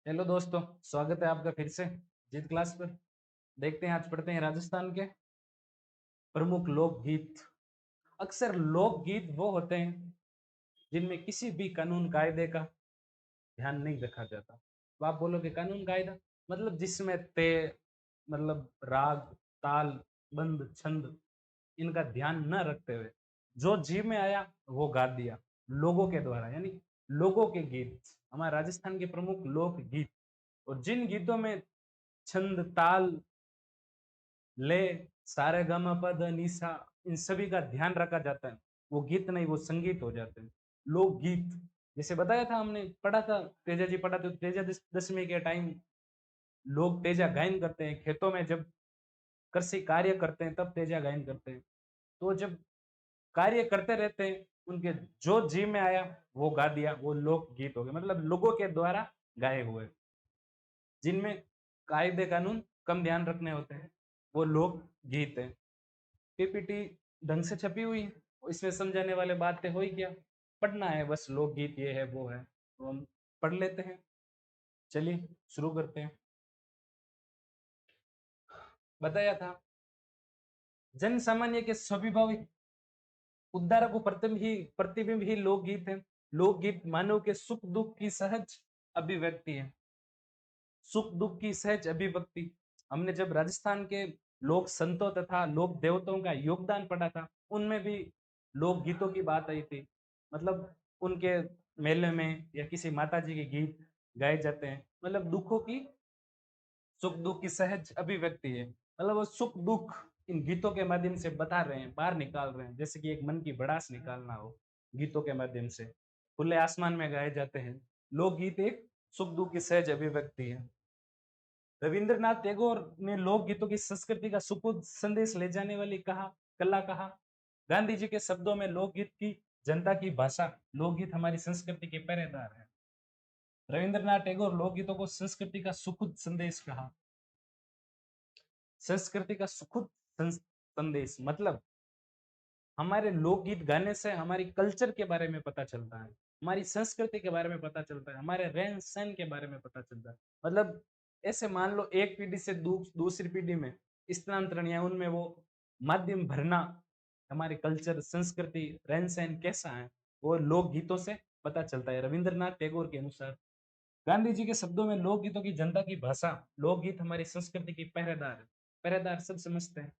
Hello दोस्तों, स्वागत है आपका फिर से जीत क्लास पर। देखते हैं, आज पढ़ते हैं राजस्थान के प्रमुख लोकगीत। अक्सर लोकगीत वो होते हैं जिनमें किसी भी कानून कायदे का ध्यान नहीं रखा जाता। तो आप बोलोगे कानून कायदा मतलब जिसमें ते मतलब राग, ताल, बंद, छंद इनका ध्यान न रखते हुए जो जी में आया वो गा दिया लोगों के द्वारा, यानी लोगों के गीत। हमारे राजस्थान के प्रमुख लोक गीत, और जिन गीतों में छंद, ताल, लय, सारे ग म प ध नि सा इन सभी का ध्यान रखा जाता है, वो गीत नहीं वो संगीत हो जाते हैं। लोकगीत जैसे बताया था, हमने पढ़ा था, तेजा जी पढ़ा था, तेजा दशमी के टाइम लोग तेजा गायन करते हैं। खेतों में जब कृषि कार्य करते हैं तब तेजा गायन करते हैं। तो जब कार्य करते रहते हैं, उनके जो जी में आया वो गा दिया, वो लोकगीत हो गए, मतलब लोगों के द्वारा गाए हुए, जिनमें कायदे कानून कम ध्यान रखने होते हैं, वो लोक गीत है। पीपीटी ढंग से छपी हुई है, इसमें समझाने वाले बातें हो ही क्या, पढ़ना है बस, लोकगीत ये है वो है, तो हम पढ़ लेते हैं। चलिए शुरू करते हैं। बताया था, जन सामान्य के स्वाभाविक उद्धारक को प्रतिबिंब ही लोकगीत है। लोकगीत मानव के सुख दुख की सहज अभिव्यक्ति है। सुख दुख की सहज अभिव्यक्ति। हमने जब राजस्थान के लोक संतों तथा लोक देवताओं का योगदान पढ़ा था, उनमें भी लोक गीतों की बात आई थी। मतलब उनके मेले में या किसी माता जी के गीत गाए जाते हैं, मतलब दुखों की, सुख दुख की सहज अभिव्यक्ति है। मतलब वो सुख दुख इन गीतों के माध्यम से बता रहे हैं, बाहर निकाल रहे हैं, जैसे कि एक मन की भड़ास निकालना हो, गीतों के माध्यम से खुले आसमान में गाए जाते हैं। लोकगीत एक सुख दुख की सहज अभिव्यक्ति है। रविंद्रनाथ टैगोर ने लोकगीतों की संस्कृति का सुखद संदेश ले जाने वाली कला कहा। गांधी जी के शब्दों में लोकगीत की जनता की भाषा, लोकगीत हमारी संस्कृति के पहरेदार है। रविंद्रनाथ टैगोर लोकगीतों को संस्कृति का सुखद संदेश कहा। संस्कृति का सुखद संदेश मतलब हमारे लोकगीत गाने से हमारी कल्चर के बारे में पता चलता है, हमारी संस्कृति के बारे में पता चलता है, हमारे रहन सहन के बारे में पता चलता है। मतलब ऐसे मान लो एक पीढ़ी से दूसरी पीढ़ी में स्थानांतरण या उनमें वो माध्यम भरना, हमारे कल्चर, संस्कृति, रहन सहन कैसा है, वो लोकगीतों से पता चलता है, रविंद्रनाथ टैगोर के अनुसार। गांधी जी के शब्दों में लोकगीतों की जनता की भाषा, लोकगीत हमारी संस्कृति की पहरेदार है। पहरेदार सब समझते हैं,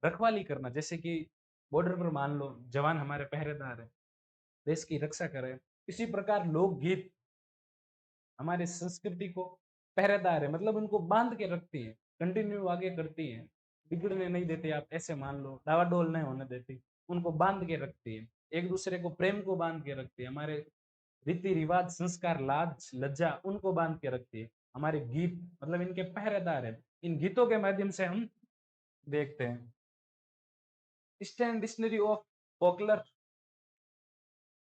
रखवाली करना, जैसे कि बॉर्डर पर मान लो जवान हमारे पहरेदार है, देश की रक्षा करे। इसी प्रकार लोकगीत हमारी संस्कृति को पहरेदार है, मतलब उनको बांध के रखती है, कंटिन्यू आगे करती है, बिगड़ने नहीं देती, आप ऐसे मान लो डावाडोल नहीं होने देती, उनको बांध के रखती है, एक दूसरे को प्रेम को बांध के रखती है, हमारे रीति रिवाज, संस्कार, लाज, लज्जा उनको बांध के रखती है। हमारे गीत मतलब इनके पहरेदार है। इन गीतों के माध्यम से हम देखते हैं। Standard dictionary of folklore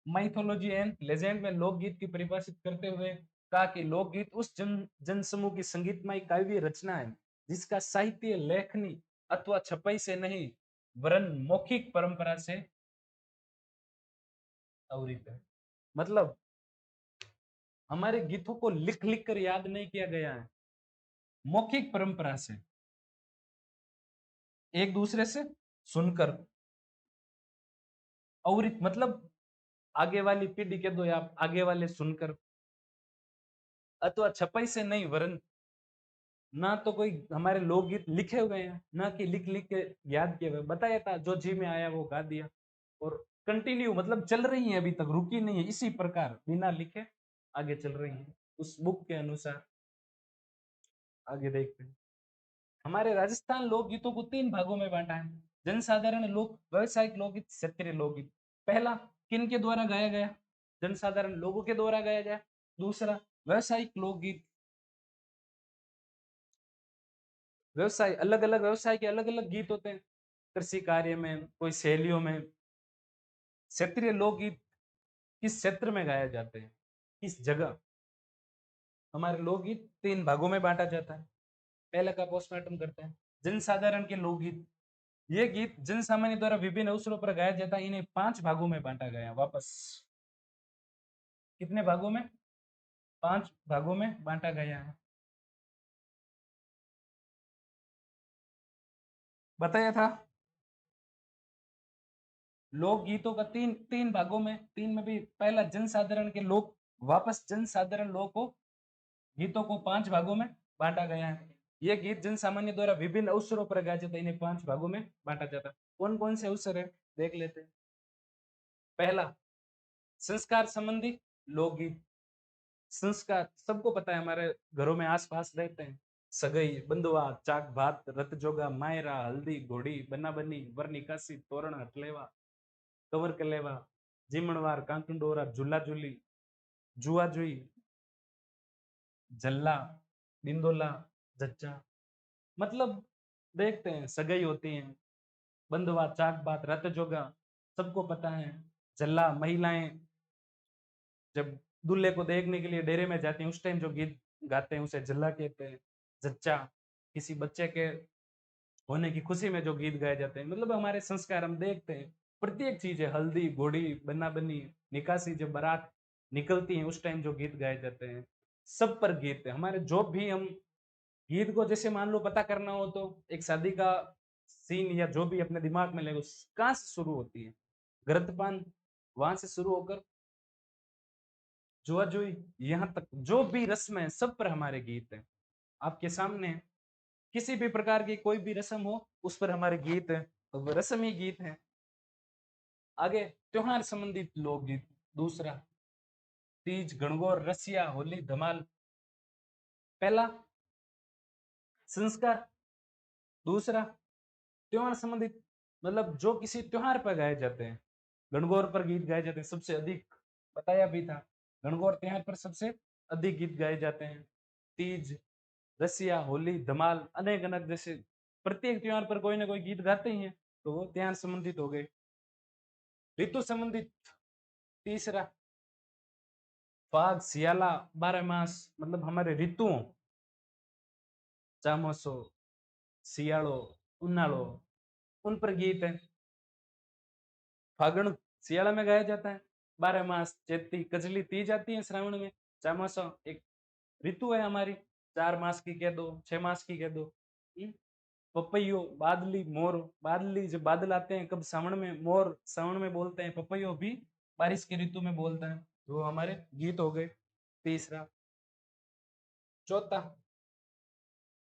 mythology and legend में लोकगीत की परिभाषित करते हुए कहा कि लोकगीत उस जनसमूह की संगीतमय काव्य रचना है जिसका साहित्य लेखनी अथवा छपाई से नहीं वरन मौखिक परंपरा से आवृत है। मतलब हमारे गीतों को लिख लिख कर याद नहीं किया गया है, मौखिक परंपरा से, एक दूसरे से सुनकर आवृत, मतलब आगे वाली पीढ़ी के दो या आगे वाले सुनकर, अथवा छपाई से नहीं वरन, ना तो कोई हमारे लोकगीत लिखे हुए हैं ना कि लिख लिख के याद किए हुए। बताया था जो जी में आया वो गा दिया, और कंटिन्यू मतलब चल रही है, अभी तक रुकी नहीं है, इसी प्रकार बिना लिखे आगे चल रही है उस बुक के अनुसार। आगे देखते हैं, हमारे राजस्थान लोकगीतों को तीन भागों में बांटा है। जनसाधारण लोक, व्यवसायिक लोकगीत, क्षेत्रीय लोकगीत। पहला किन के द्वारा गाया गया, जनसाधारण लोगों के द्वारा गाया गया। दूसरा व्यवसायिक लोकगीत, व्यवसाय, अलग अलग व्यवसाय के अलग अलग गीत होते हैं, कृषि कार्य में, कोई शैलियों में। क्षेत्रीय लोकगीत किस क्षेत्र में गाए जाते हैं, किस जगह। हमारे लोकगीत तीन भागों में बांटा जाता है। पहले का पोस्टमार्टम करते हैं। जनसाधारण के लोकगीत, ये गीत जन सामान्य द्वारा विभिन्न अवसरों पर गाया जाता है। इन्हें पांच भागों में बांटा गया। वापस कितने भागों में, 5 भागों में बांटा गया है। बताया था लोकगीतों का तीन तीन भागों में, तीन में भी पहला जनसाधारण के लोक, वापस जनसाधारण लोक को गीतों को 5 भागों में बांटा गया है। ये गीत जन सामान्य द्वारा विभिन्न अवसरों पर गाया जाता है, इन्हें 5 भागों में बांटा जाता है। कौन कौन से अवसर है देख लेते हैं। पहला, संस्कार संबंधी लोकगीत। संस्कार सबको पता है, हमारे घरों में आसपास रहते हैं। सगई, बंधुआ, चाक भात, रत जोगा, मायरा, हल्दी, घोड़ी, बना बनी, वर निकासी, तोरण, हटलेवा, कवर कलेवा, जीमणवार, कांकुंडोरा, झूला झूली, जुआ जुई, जल्ला, डिंडोला, जच्चा। मतलब देखते हैं, सगाई होती है, बंधुआ, चाक बात, रत जोगा सबको पता है। जल्ला, महिलाएं जब दूल्हे को देखने के लिए डेरे में जाती हैं, उस टाइम जो गीत गाते हैं उसे जल्ला कहते हैं। जच्चा, किसी बच्चे के होने की खुशी में जो गीत गाए जाते हैं। मतलब हमारे संस्कार हम देखते हैं, प्रत्येक चीज है, हल्दी, घोड़ी, बन्ना बन्नी, निकासी, जब बारात निकलती है उस टाइम जो गीत गाए जाते हैं, सब पर गीत है हमारे। जो भी हम गीत को, जैसे मान लो पता करना हो तो एक शादी का सीन या जो भी अपने दिमाग में ले, कहां से शुरू होती है, गृतपान, वहां से शुरू होकर जुआ जुई, यहाँ तक जो भी रस्म है सब पर हमारे गीत हैं। आपके सामने किसी भी प्रकार की कोई भी रस्म हो उस पर हमारे गीत है, तो वो रस्म ही गीत है। आगे, त्योहार संबंधित लोकगीत। दूसरा, तीज, गणगौर, रसिया, होली, धमाल। पहला, संस्कार। दूसरा, त्योहार संबंधित, मतलब जो किसी त्योहार पर गाए जाते हैं। गणगौर पर गीत गाए जाते हैं सबसे अधिक, बताया भी था, गणगौर त्योहार पर सबसे अधिक गीत गाए जाते हैं। तीज, रसिया, होली, धमाल, अनेक अनेक, जैसे प्रत्येक त्योहार पर कोई ना कोई गीत गाते ही हैं, तो वो त्योहार संबंधित हो गए। ऋतु संबंधित। तीसरा, फाग, सियाला, 12 मास, मतलब हमारे ऋतुओं, चामसो, सियाड़ो, उन्नाळो, उन पर गीत है। फागुन सियाड़ा में गाया जाता है। 12 मास, चैती, कजली, तीज आती है श्रावण में। चामासो एक ऋतु है हमारी, 4 मास की कह दो, 6 मास की कह दो। पपैयो, बादली, मोर, बादली जब बादल आते हैं कब, सावन में, मोर सावन में बोलते हैं, पपैयो भी बारिश की ऋतु में बोलता है। वो हमारे गीत हो गए। तीसरा। चौथा,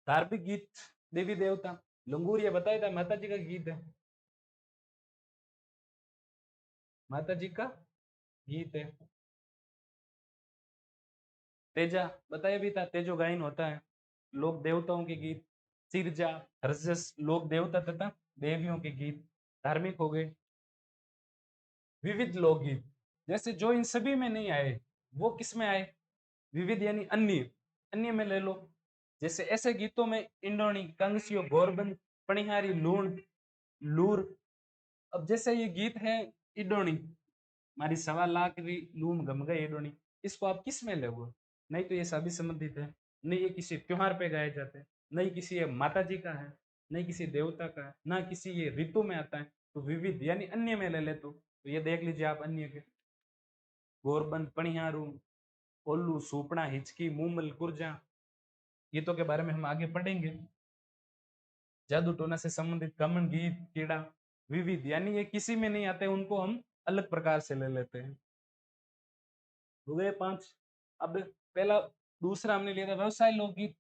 धार्मिक गीत, देवी देवता, लंगूरिया बताया था माता जी का गीत है, माता जी का गीत है। तेजा बताया भी था, तेजो गायन होता है। लोक देवताओं के गीत, सिरजा, हर्षस, लोक देवता तथा देवियों के गीत, धार्मिक हो गए। विविध लोकगीत, जैसे जो इन सभी में नहीं आए वो किस में आए, विविध यानी अन्य, अन्य में ले लो। जैसे ऐसे गीतों में इंडोनी, कंगसियो, गोरबंद, पणिहारी, लूण, लूर। अब जैसे ये गीत है इडोनी, हमारी 1.25 लाख लूम गम गए इडोनी, इसको आप किस में लोगे, नहीं तो ये शादी संबंधित है, नहीं ये किसी त्योहार पे गाए जाते हैं, नहीं किसी ये माता जी का है, नहीं किसी देवता का है, ना किसी ये ऋतु में आता है। तो विविध यानी अन्य में ले ले, तो ये देख लीजिए आप अन्य के, गोरबंद, पणिहारू, ओल्लू, सूपड़ा, हिचकी, मूमल, कुर्जा, गीतों के बारे में हम आगे पढ़ेंगे। जादू टोना से संबंधित कमन गीत, कीड़ा, विविध यानी ये किसी में नहीं आते, उनको हम अलग प्रकार से ले लेते हैं। हो गए 5। अब पहला, दूसरा हमने लिया था व्यवसाय लोकगीत,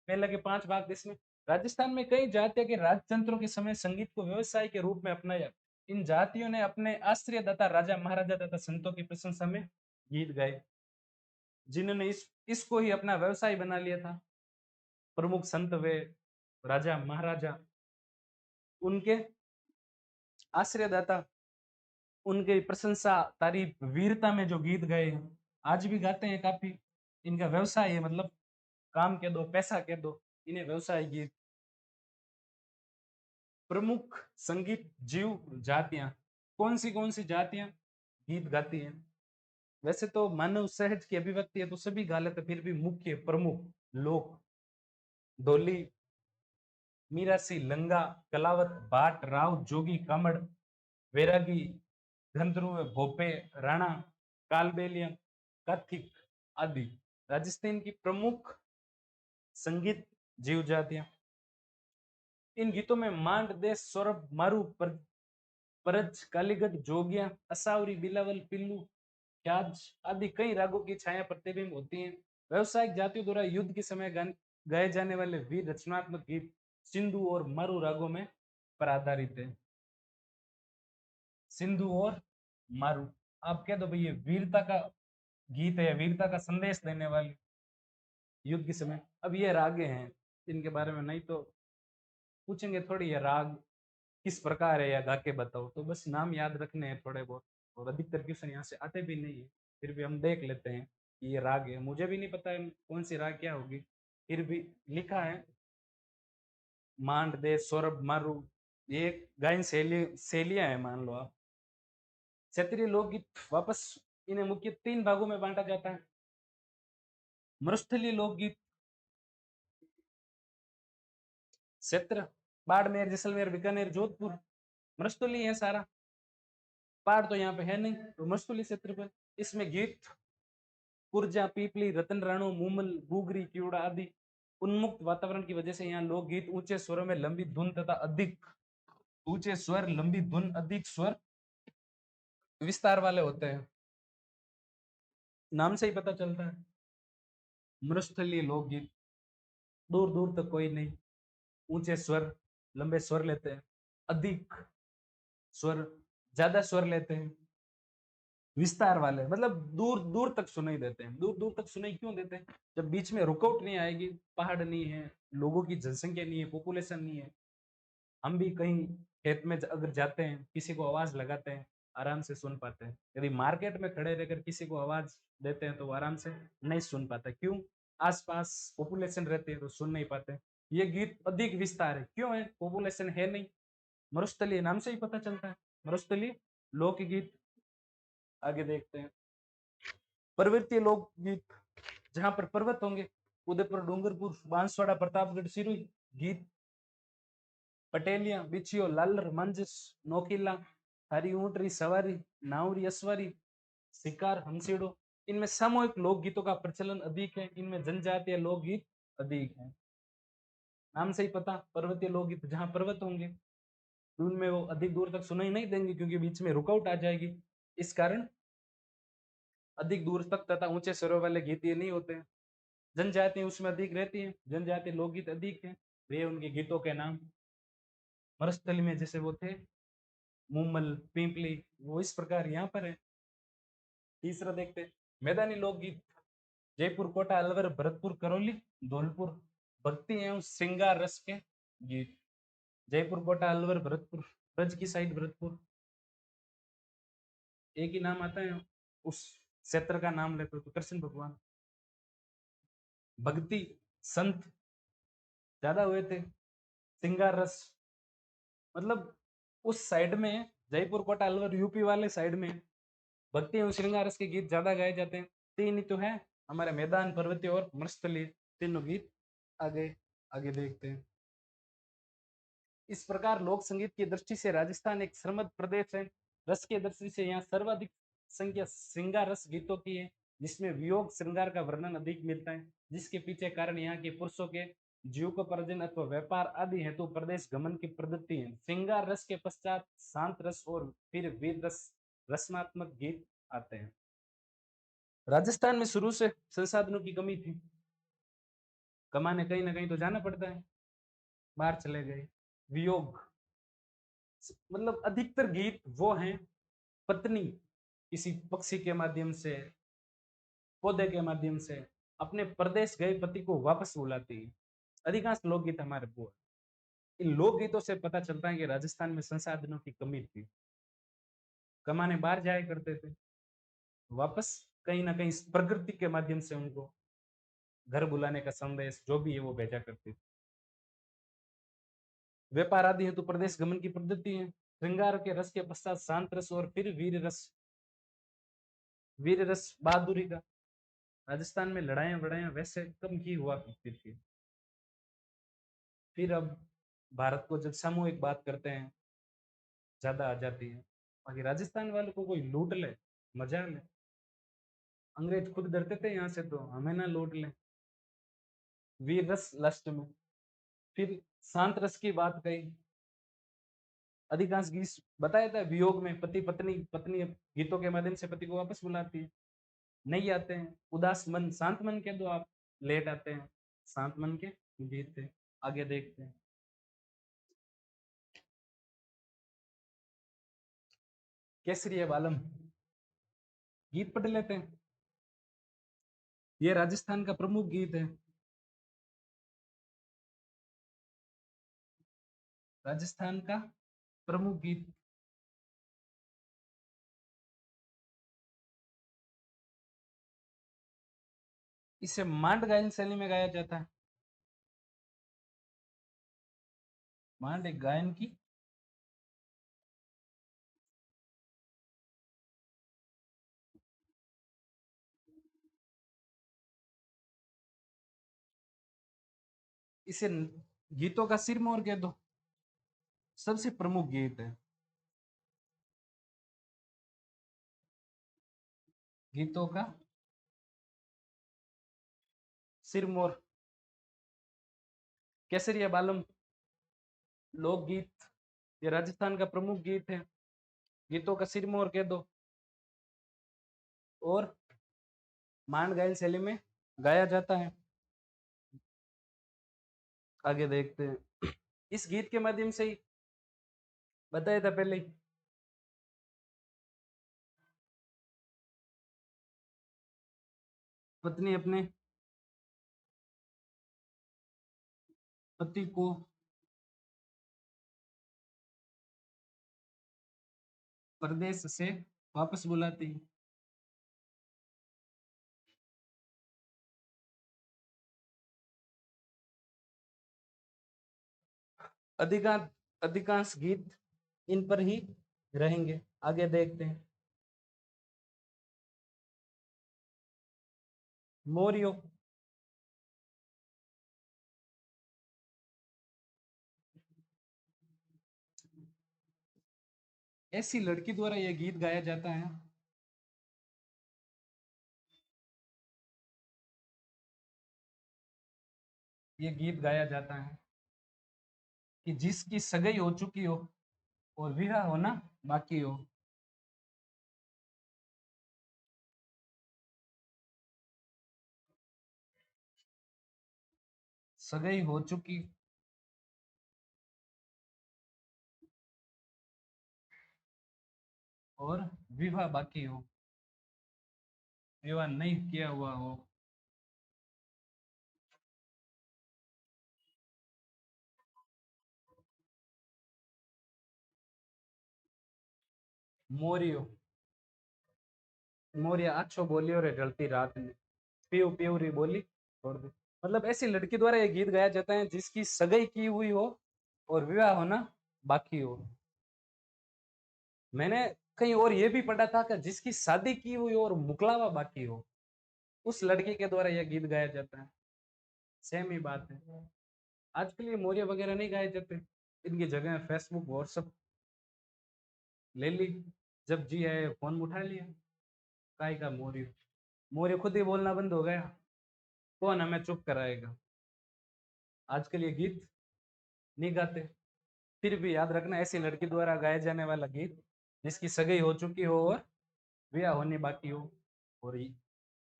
पहले के 5 भाग। इसमें राजस्थान में कई जातियों के राजतंत्रों के समय संगीत को व्यवसाय के रूप में अपनाया। इन जातियों ने अपने आश्रयदाता राजा महाराजा तथा संतों की प्रशंसा में गीत गाए, जिन्होंने इसको ही अपना व्यवसाय बना लिया था। प्रमुख संत वे राजा महाराजा, उनके आश्रयदाता, उनके प्रशंसा, तारीफ, वीरता में जो गीत गए हैं, आज भी गाते हैं काफी। इनका व्यवसाय है, मतलब काम कह दो, पैसा कह दो, इन्हें व्यवसाय गीत। प्रमुख संगीत जीव जातियां, कौन सी जातियां गीत गाती हैं। वैसे तो मानव सहज की अभिव्यक्ति है तो सभी गा लेते, फिर भी मुख्य प्रमुख लोक, डोली, मीरासी, लंगा, कलावत, भाट, राव, जोगी, कामड़, वैरागी, धनध्रुव, भोपे, राणा, कालबेलिया, कथिक आदि। राजस्थान की प्रमुख संगीत जीव जातियां। इन गीतों में मांड, देश, सौरभ, मारू, परज, कालीगढ़, जोगिया, असावरी, बिलावल, पिल्लू, ख्याज आदि कई रागों की छाया प्रतिबिंब होती है। व्यवसायिक जातियों द्वारा युद्ध के समय गाए जाने वाले वीर रचनात्मक गीत सिंधु और मारू रागों में पर आधारित है। सिंधु और मारू, आप कह दो भाई ये वीरता का गीत है, वीरता का संदेश देने वाले युद्ध के समय। अब ये रागे हैं, इनके बारे में नहीं तो पूछेंगे थोड़ी, ये राग किस प्रकार है या गा के बताओ, तो बस नाम याद रखने हैं थोड़े बहुत, और अधिकतर क्वेश्चन यहाँ से आते भी नहीं है, फिर भी हम देख लेते हैं कि ये राग है। मुझे भी नहीं पता है कौन सी राग क्या होगी, फिर भी लिखा है मांड, देश, सौरभ, मारू, ये गायन शैलियां है मान लो आप। क्षेत्रीय लोकगीत वापस इन्हें मुख्य 3 भागों में बांटा जाता है। मरुस्थलीय लोकगीत क्षेत्र बाड़मेर, जैसलमेर, बीकानेर, जोधपुर मरुस्थलीय है सारा, पहाड़ तो यहाँ पे है नहीं, तो मरुस्थलीय क्षेत्र पर इसमें गीत कुरजा, पीपली, रतन राणो, मूमल, बुगरी, क्यूड़ा आदि उन्मुक्त वातावरण की वजह से यहाँ लोकगीत ऊंचे स्वरों में लंबी धुन तथा अधिक ऊंचे स्वर, लंबी धुन, अधिक स्वर विस्तार वाले होते हैं। नाम से ही पता चलता है मरुस्थलीय लोकगीत। दूर दूर तक कोई नहीं, ऊंचे स्वर, लंबे स्वर लेते हैं, अधिक स्वर, ज्यादा स्वर लेते हैं, विस्तार वाले मतलब दूर दूर तक सुनाई देते हैं। दूर दूर तक सुनाई क्यों देते हैं? जब बीच में रुकआउट नहीं आएगी, पहाड़ नहीं है, लोगों की जनसंख्या नहीं है, पॉपुलेशन नहीं है, हम भी कहीं खेत में अगर जाते हैं, किसी को आवाज लगाते हैं, आराम से सुन पाते हैं। यदि मार्केट में खड़े रहकर किसी को आवाज देते हैं तो वो आराम से नहीं सुन पाता। क्यों? आसपास पॉपुलेशन रहती है तो सुन नहीं पाते। ये गीत अधिक विस्तार है, क्यों है? पॉपुलेशन है नहीं। मरुस्थलीय नाम से ही पता चलता है, मरुस्थलीय लोकगीत। आगे देखते हैं पर्वतीय लोकगीत, जहां पर पर्वत होंगे, उदयपुर, डूंगरपुर, बांसवाड़ा, प्रतापगढ़, सिरोही। गीत पटेलिया, बिछियो, लालर, मंजस, नोकीला, हरी ऊंटरी, सवारी, नावरी, असवारी, शिकार, हंसीड़ो। इनमें सामूहिक लोकगीतों का प्रचलन अधिक है, इनमें जनजातीय लोकगीत अधिक है। नाम से ही पता, पर्वतीय लोकगीत जहां पर्वत होंगे उनमें वो अधिक दूर तक सुनाई नहीं देंगे, क्योंकि बीच में रुकावट आ जाएगी। इस कारण अधिक दूर तक तथा ऊंचे स्वरों वाले गीत ये नहीं होते हैं। जनजाति उसमें अधिक रहती है, जनजातीय लोकगीत अधिक है, वे उनके गीतों के नाम मरुस्थल में जैसे वो थे मुमल, पिंपली, वो इस प्रकार यहाँ पर है। तीसरा देखते हैं मैदानी लोकगीत, जयपुर, कोटा, अलवर, भरतपुर, करौली, धौलपुर। भक्ति एवं श्रृंगार रस के गीत, जयपुर, कोटा, अलवर, भरतपुर। ब्रज की साइड भरतपुर, एक ही नाम आता है, उस क्षेत्र का नाम लेते तो कृष्ण भगवान। भक्ति संत ज्यादा हुए थे, श्रृंगार रस मतलब उस साइड में, जयपुर, कोटा, अलवर, यूपी वाले साइड में भक्ति एवं श्रृंगार रस के गीत ज्यादा गाए जाते हैं। 3 ही तो है हमारे मैदान, पर्वतीय और मरुस्थलीय, तीनों गीत। आगे आगे देखते हैं। इस प्रकार लोक संगीत की दृष्टि से राजस्थान एक समृद्ध प्रदेश है। रस की दृष्टि से यहाँ सर्वाधिक संख्या श्रृंगार रस गीतों की है, जिसमें वियोग श्रृंगार का वर्णन अधिक मिलता है, जिसके पीछे कारण यहाँ के पुरुषों के जीविकोपार्जन अथवा व्यापार आदि हेतु प्रदेश गमन की पद्धति है। श्रृंगार रस के पश्चात शांत रस और फिर वीर रस रचनात्मक गीत आते हैं। राजस्थान में शुरू से संसाधनों की कमी थी, कमाने कहीं ना कहीं तो जाना पड़ता है, बाहर चले गए। वियोग मतलब अधिकतर गीत वो हैं, पत्नी किसी पक्षी के माध्यम से, पौधे के माध्यम से अपने प्रदेश गए पति को वापस बुलाती है। अधिकांश लोकगीत हमारे वो है। इन लोकगीतों से पता चलता है कि राजस्थान में संसाधनों की कमी थी, कमाने बाहर जाया करते थे, वापस कहीं ना कहीं प्रकृति के माध्यम से उनको घर बुलाने का संदेश जो भी है वो भेजा करते थे। व्यापार आदि हेतु प्रदेश गमन की पद्धति है। श्रृंगार के रस के पश्चात शांत रस और फिर वीर रस बहादुरी का। राजस्थान में लड़ाइयां वड़ाइयां वैसे कम की हुआ करती थी। फिर अब भारत को जब सामूहिक बात करते हैं, ज्यादा आ जाती है। बाकी राजस्थान वालों को कोई लूट ले, मजा ले, अंग्रेज खुद डरते थे यहाँ से, तो हमें ना लूट लें। वीर रस लास्ट में। फिर शांत रस की बात कही। अधिकांश गीत बताया था वियोग में पति पत्नी, पत्नी गीतों के माध्यम से पति को वापस बुलाती है। नहीं आते हैं, उदास मन शांत मन के दो आप, लेट आते हैं, शांत मन के गीत है। आगे देखते हैं। केसरी बालम, गीत पढ़ लेते हैं। ये राजस्थान का प्रमुख गीत है। राजस्थान का प्रमुख गीत। इसे मांड गायन शैली में गाया जाता है। मांड एक गायन की इसे गीतों का सिरमौर कह दो, सबसे प्रमुख गीत है। गीतों का सिरमौर। केसरिया बालम लोकगीत, ये राजस्थान का प्रमुख गीत है। गीतों का सिरमौर कह दो, और मांड गायन शैली में गाया जाता है। आगे देखते हैं। इस गीत के माध्यम से ही बताया था पहले ही, पत्नी अपने पति को परदेश से वापस बुलाती है। अधिकांश अधिकांश गीत इन पर ही रहेंगे। आगे देखते हैं। मोरियो, ऐसी लड़की द्वारा यह गीत गाया जाता है। ये गीत गाया जाता है कि जिसकी सगाई हो चुकी हो और विवाह होना बाकी हो। सगाई हो चुकी और विवाह बाकी हो, विवाह नहीं किया हुआ हो। मोरियो, मोरिया अच्छो बोलियो रे ढलती रात में, पीऊ पीऊ री बोली छोड़ दे। मतलब ऐसी लड़की द्वारा ये गीत गाया जाता है जिसकी सगाई की हुई हो और विवाह होना बाकी हो। मैंने कहीं और ये भी पढ़ा था कि जिसकी शादी की हुई हो और मुकलावा बाकी हो, उस लड़की के द्वारा यह गीत गाया जाता है। सेम ही बात है। आजकल ये मोरिया वगैरह नहीं गाए जाते, इनकी जगह फेसबुक व्हाट्सएप ले ली, जब जी है फोन उठा लिया। काय का मोरियो, मोरियो खुद ही बोलना बंद हो गया, कौन हमें चुप कराएगा। आजकल ये गीत नहीं गाते। फिर भी याद रखना, ऐसी लड़की द्वारा गाया जाने वाला गीत जिसकी सगाई हो चुकी हो और ब्याह होने बाकी हो। और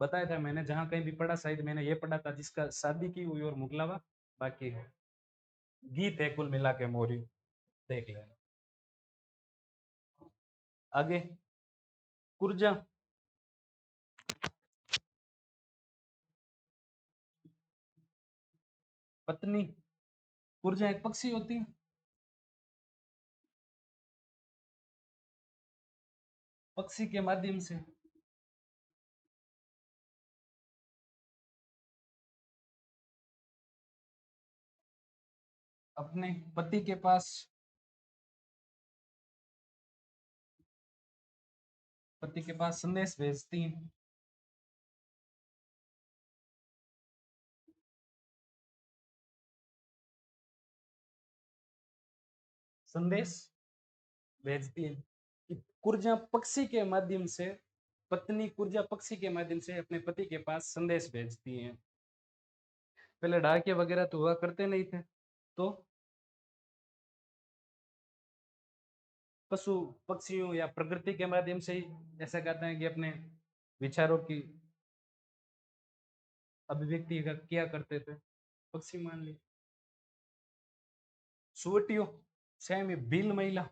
बताया था मैंने, जहां कहीं भी पढ़ा, शायद मैंने ये पढ़ा था, जिसका शादी की हुई और मुगलावा बाकी हो। गीत है कुल मिला के मोरी, देख लेना। आगे कुर्जा, पत्नी। कुर्जा एक पक्षी होती है। पक्षी के माध्यम से अपने पति के पास, पति के पास संदेश भेजती है। संदेश भेजती है कि कुर्जा पक्षी के माध्यम से पत्नी कुर्जा पक्षी के माध्यम से अपने पति के पास संदेश भेजती है। पहले डाकिया वगैरह तो हुआ करते नहीं थे, तो पशु पक्षियों या प्रकृति के माध्यम से ही ऐसा कहते हैं कि अपने विचारों की अभिव्यक्ति किया करते थे। पक्षी मान ली सुवटियो, सेम भील महिला,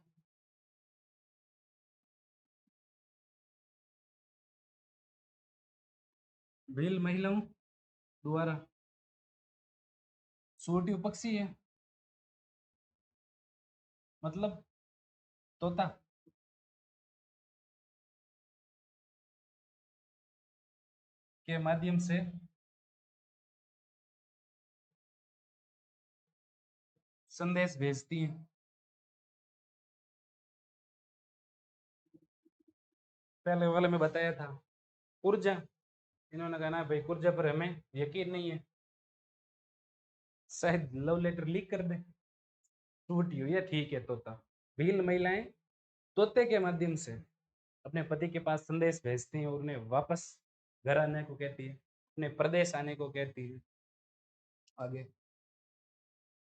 भील महिलाओं द्वारा सुवटियो पक्षी है, मतलब तोता, के माध्यम से संदेश भेजती है। पहले वाले में बताया था ऊर्जा, इन्होंने कहा ना भाई ऊर्जा पर हमें यकीन नहीं है, शायद लव लेटर लीक कर दे। टूटी हुई है, ठीक है तोता। भील महिलाएं तोते के माध्यम से अपने पति के पास संदेश भेजती हैं और उन्हें वापस घर आने को कहती है, अपने प्रदेश आने को कहती है। आगे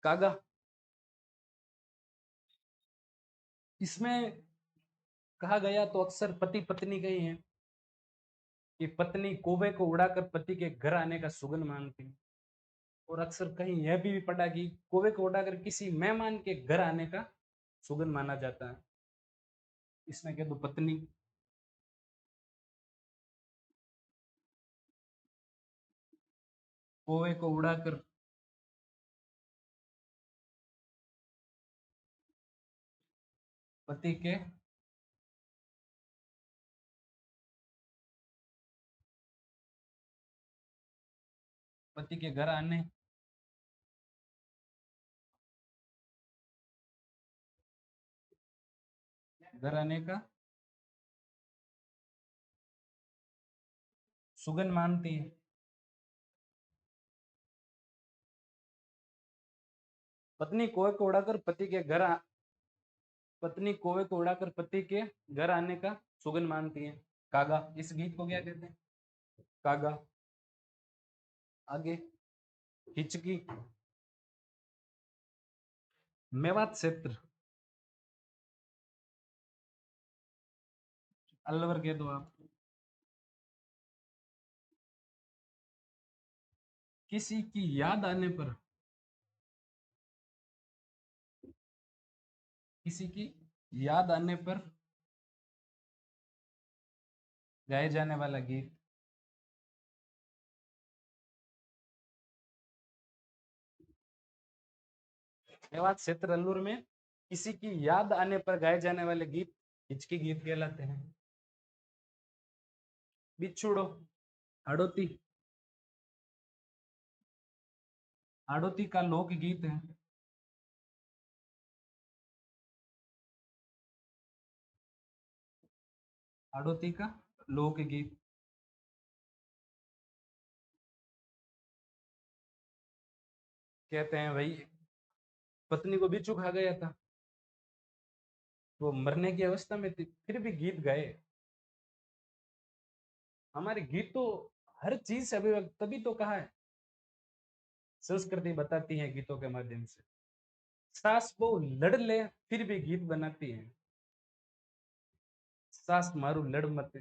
कागा, इसमें कहा गया तो अक्सर पति पत्नी का ही है कि पत्नी कौवे को उड़ाकर पति के घर आने का सुगन मानती है, और अक्सर कहीं यह भी पढ़ा कि कौवे को उड़ाकर किसी मेहमान के घर आने का सुगन माना जाता है। इसमें कह दो पत्नी, कौवे को उड़ाकर पति के पति के घर आने का सुगन मानती है। पत्नी कौवे को उड़ाकर पति के पत्नी कौवे को उड़ाकर पति के घर आने का सुगन मानती है। कागा, इस गीत को क्या कहते हैं? कागा। आगे हिचकी, मेवात क्षेत्र, अलवर कह दो आप। किसी की याद आने पर, किसी की याद आने पर गाए जाने वाला गीत। मेवात क्षेत्र अलवर में किसी की याद आने पर गाए जाने वाले गीत हिचकी गीत कहलाते हैं। बिछुड़ो, हाड़ोती, हाड़ोती का लोक गीत है। हाड़ोती का लोक गीत। कहते हैं भाई पत्नी को बिच्छू खा गया था, वो मरने की अवस्था में थी, फिर भी गीत गाए। हमारे गीत तो हर चीज से अभिव्यक्त, तभी तो कहा है संस्कृति बताती है गीतों के माध्यम से। सास बहू लड़ ले फिर भी गीत बनाती है। सास मारू लड़ मत,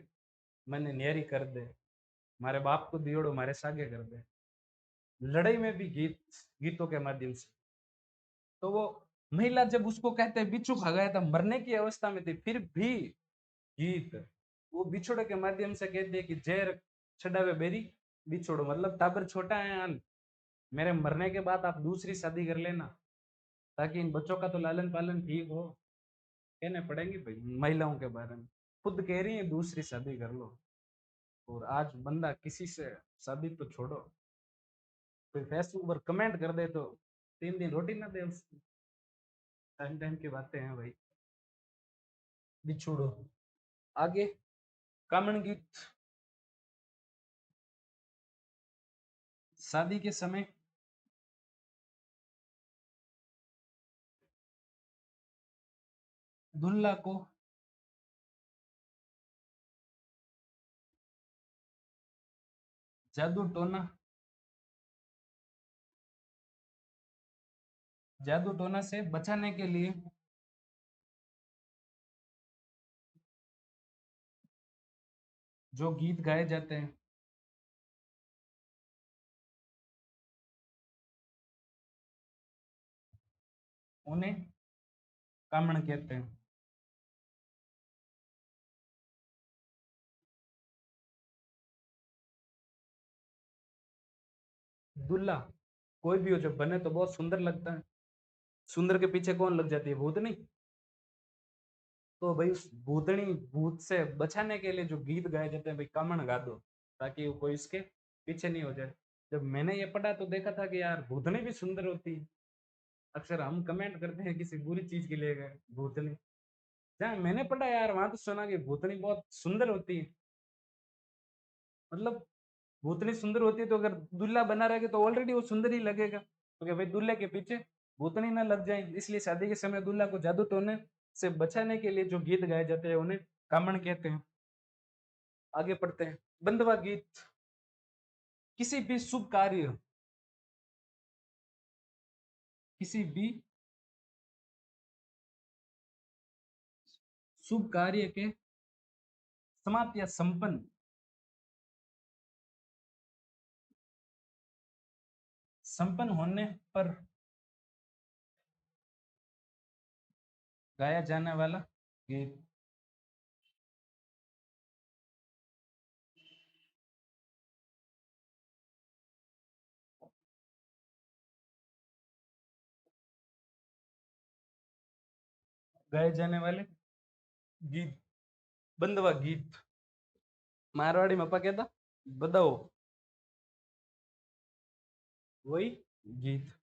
मैंने न्यारी कर दे, मारे बाप को दियोड़ो मारे सागे कर दे। लड़ाई में भी गीतों के माध्यम से। तो वो महिला जब उसको कहते हैं बिच्छू खा गया था, मरने की अवस्था में थी, फिर भी गीत, वो बिछोड़े के माध्यम से कहते हैं कि जहर छड़ावे बेरी बिछोड़ो, मतलब टाबर छोटा है हाल, मेरे मरने के बाद आप दूसरी शादी कर लेना, ताकि इन बच्चों का तो लालन पालन ठीक हो। कहने पड़ेंगे भाई महिलाओं के बारे में, खुद कह रही है दूसरी शादी कर लो, और आज बंदा किसी से शादी तो छोड़ो, कोई फेसबुक पर कमेंट कर दे तो 3 दिन रोटी ना दे उसको। टाइम टाइम की बातें हैं भाई। बिछोड़ो। आगे कामन गीत, शादी के समय दुल्हा को जादू टोना, जादू टोना से बचाने के लिए जो गीत गाए जाते हैं उन्हें कामण कहते हैं। दूल्हा कोई भी हो, जब बने तो बहुत सुंदर लगता है। सुंदर के पीछे कौन लग जाती है? भूतनी। तो भाई उस भूतनी, भूत से बचाने के लिए जो गीत गाए जाते हैं, भाई कामण गा दो, ताकि वो कोई इसके पीछे नहीं हो जाए। जब मैंने ये पढ़ा तो देखा था कि यार भूतनी भी सुंदर होती है। अक्सर हम कमेंट करते हैं किसी बुरी चीज के लिए, गए भूतनी, जहाँ मैंने पढ़ा यार वहां तो सुना कि भूतनी बहुत सुंदर होती है। मतलब भूतनी सुंदर होती है तो अगर दूल्हा बना रहेगा तो ऑलरेडी वो सुंदर ही लगेगा, क्योंकि भाई दूल्हे के पीछे भूतनी ना लग जाए। इसलिए शादी के समय दूल्हा को जादू टोने से बचाने के लिए जो गीत गाए जाते हैं उन्हें कामण कहते हैं। आगे पढ़ते हैं। बंधवा गीत किसी भी शुभ कार्य, किसी भी शुभ कार्य के समाप्त या संपन्न, संपन्न होने पर गाया जाने वाला गीत। गाए जाने वाले गीत, बंधवा गीत। मारवाड़ी में अपा कहता बदाओ, वही गीत।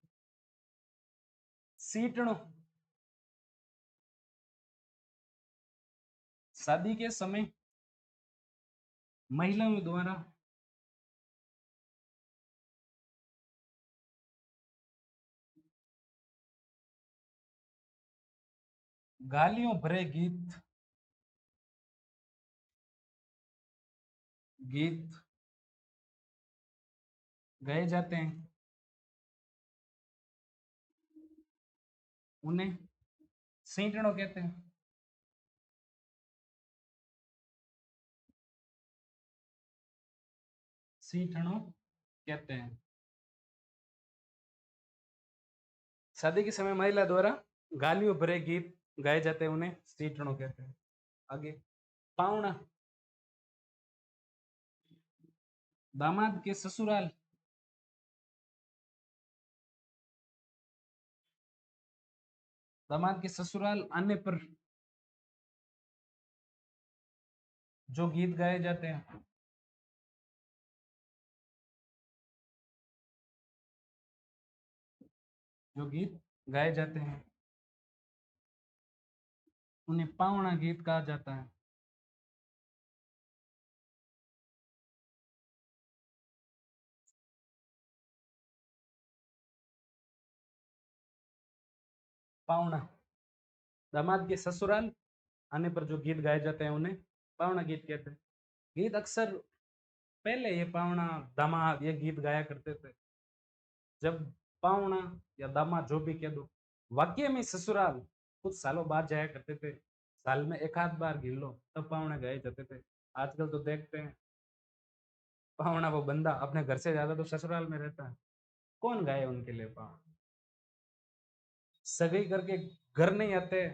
सीटणो, शादी के समय महिलाओं द्वारा गालियों भरे गीत, गीत गाए जाते हैं, उन्हें सीटणो कहते हैं। सीटणो कहते हैं। शादी के समय महिला द्वारा गालियों भरे गीत गाए जाते हैं, उन्हें सीटणो कहते हैं। आगे पावना, दामाद के ससुराल, दामाद के ससुराल आने पर जो गीत गाए जाते हैं, जो गीत गाए जाते हैं उन्हें पावना गीत कहा जाता है। पावना, दामाद के ससुराल आने पर जो गीत गाए जाते हैं उन्हें पावना गीत कहते हैं। गीत अक्सर पहले ये पावना दामाद ये गीत गाया करते थे। जब पावना या दामाद जो भी कह दो, वाक्य में ससुराल कुछ सालों बाद जाया करते थे, साल में एक आध बार गिन लो तब पावना गाए जाते थे। आजकल तो देखते हैं पावना वो बंदा अपने घर से ज्यादा तो ससुराल में रहता है, कौन गाए उनके लिए पावना। सगाई करके घर नहीं आते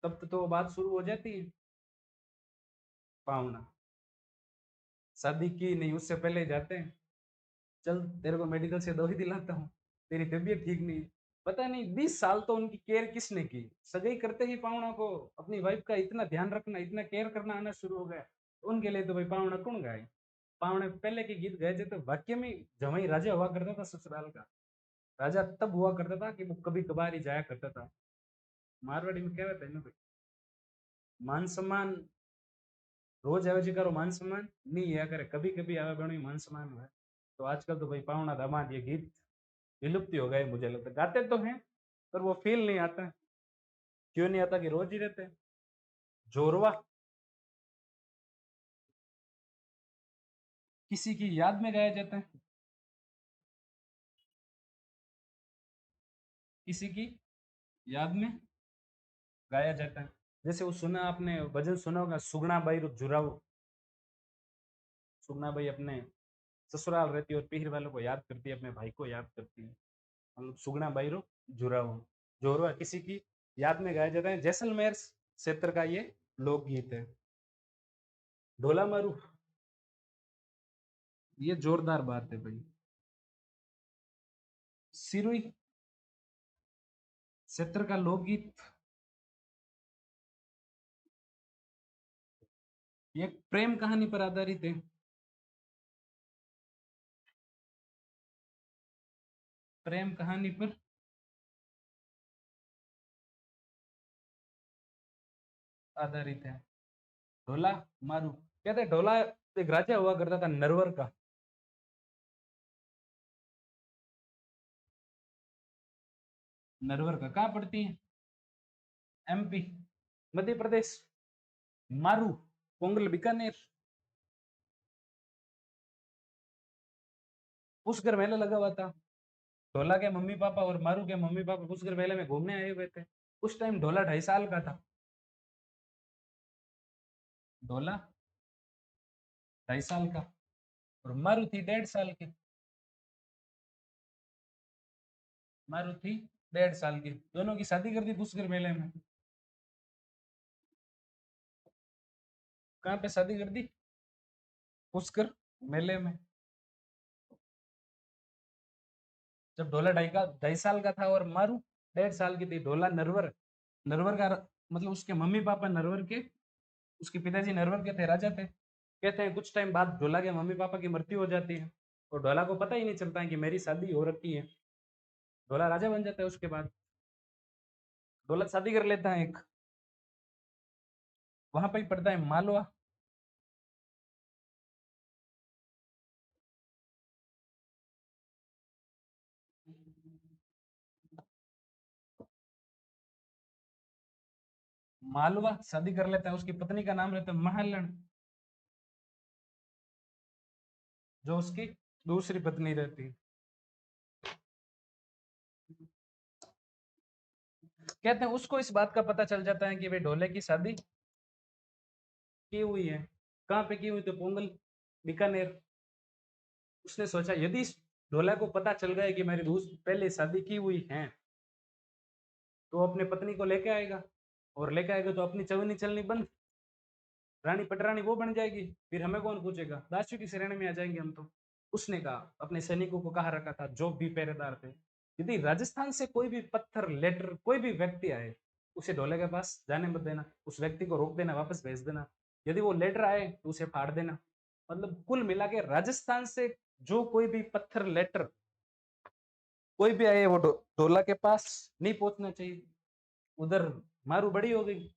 तब तो बात शुरू हो जाती है। पावना शादी की नहीं उससे पहले ही जाते हैं, चल तेरे को मेडिकल से दवाई दिलाता हूँ, तेरी तबीयत ठीक नहीं। पता नहीं 20 साल तो उनकी केयर किसने की। सगाई करते ही पावना को अपनी वाइफ का इतना ध्यान रखना, इतना केयर करना आना शुरू हो गया। उनके लिए तो भाई पावना कौन गाए। पावने पहले के गीत गाए जाते वाक्य में। जमाई राजा हुआ करता था ससुराल का, राजा तब हुआ करता था कि वो कभी कभार ही जाया करता था। मारवाड़ी में कहते हैं ना भाई, मान सम्मान रोज आवे जी करो, मान सम्मान नहीं है करे कभी कभी आवे बनो मान सम्मान हुआ। तो आजकल तो भाई पावना दामाद ये गीत विलुप्ति हो गए, मुझे लगता है गाते तो हैं पर वो फील नहीं आता। क्यों नहीं आता कि रोज ही रहते हैं। जोरवा, किसी की याद में गाया जाता है, किसी की याद में गाया जाता है। जैसे वो सुना आपने भजन सुना होगा, सुगना बाई जुराऊ, सुगना बाई अपने ससुराल रहती है और पीर वालों को याद करती है, अपने भाई को याद करती है, मतलब सुगना बाई जुराऊ, जोरवा किसी की याद में गाया जाता है। जैसलमेर क्षेत्र का ये लोकगीत है। ढोला मारू, ये जोरदार बात है भाई। सिरुई क्षेत्र का लोकगीत, ये प्रेम कहानी पर आधारित है। प्रेम कहानी पर आधारित है। ढोला मारू, कहते हैं ढोला एक राजा हुआ करता था नरवर का। नरवर का कहाँ पड़ती है? एमपी, मध्य प्रदेश। मारू, पोंगल बीकानेर। पुष्कर मेला लगा हुआ था। ढोला के मम्मी पापा और मारू के मम्मी पापा पुष्कर मेले में घूमने आए हुए थे। उस टाइम ढोला 2.5 साल का था। ढोला 2.5 साल का और मारू थी 1.5 साल की। मारू थी 1.5 साल की, दोनों की शादी कर दी पुष्कर मेले में। कहाँ पे शादी कर दी? पुष्कर मेले में। जब ढोला 2.5 साल का था और मारू 1.5 साल की थी। ढोला नरवर, नरवर का मतलब उसके मम्मी पापा नरवर के, उसके पिताजी नरवर के थे, राजा थे। कहते हैं कुछ टाइम बाद ढोला के मम्मी पापा की मृत्यु हो जाती है और ढोला को पता ही नहीं चलता है कि मेरी शादी हो रखी है। ढोला राजा बन जाता है। उसके बाद ढोलक शादी कर लेता है एक, वहां पर ही पड़ता है मालवा। मालवा शादी कर लेता है, उसकी पत्नी का नाम रहता है महालन, जो उसकी दूसरी पत्नी रहती है। कहते हैं उसको इस बात का पता चल जाता है कि वे ढोले की शादी की हुई है। कहाँ पे की हुई? तो पोंगल बीकानेर। उसने सोचा यदि इस ढोला को पता चल गया कि मेरी पहले शादी की हुई है, तो अपने पत्नी को लेके आएगा और लेके आएगा तो अपनी चवनी चलनी बंद, रानी पटरानी वो बन जाएगी, फिर हमें कौन पूछेगा, दासियों की श्रेणी में आ जाएंगे हम तो। उसने कहा, अपने सैनिकों को कहा रखा था जो भी पहरेदार थे, यदि राजस्थान से कोई भी पत्थर लेटर कोई भी व्यक्ति आए, उसे ढोले के पास जाने मत देना, उस व्यक्ति को रोक देना, वापस भेज देना। यदि वो लेटर आए तो उसे फाड़ देना। मतलब कुल मिला के राजस्थान से जो कोई भी पत्थर लेटर कोई भी आए, वो ढोला के पास नहीं पहुंचना चाहिए। उधर मारू बड़ी हो गई।